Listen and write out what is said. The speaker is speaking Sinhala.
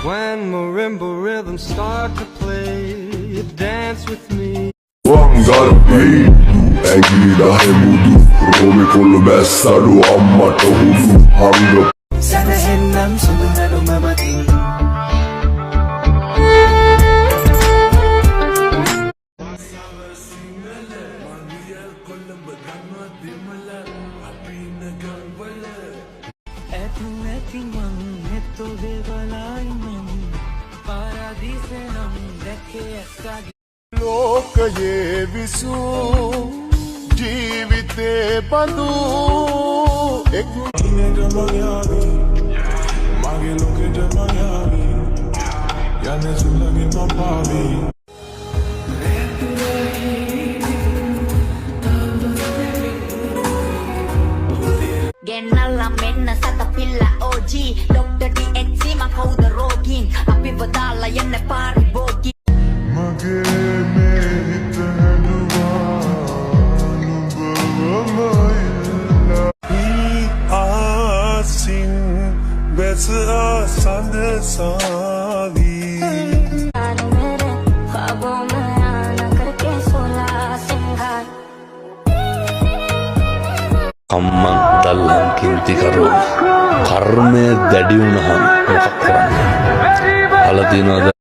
When marimba rhythms start to play, dance with me. Vangar pay Angila hemudu Rome kolu bessalu amma tohudu Hanga Sanahenam sumunadu mamating ලෝකයේ විසූ ජීවිතේ බඳු එක් ඉනට මගයාවි මගේ ලෝකෙට මගයාවි යන සුළඟේ මපාවි ගෙන්නල්ලා මෙන්න සතපිල්ලා OG ඩොක්ටර් DXC මම කවුද රෝගීන් අපිව දාලා යන්න පාරිභෝගී මගේ මේ හිත හැදුවා නුඹවමයිලා ආසින් බැස සඳ සාවි අම්මන් දල්ලන් කින්ති කරෝ කර්මය දැඩි වුණහම මොකක් කරන්නේ? අහලා තියෙනවද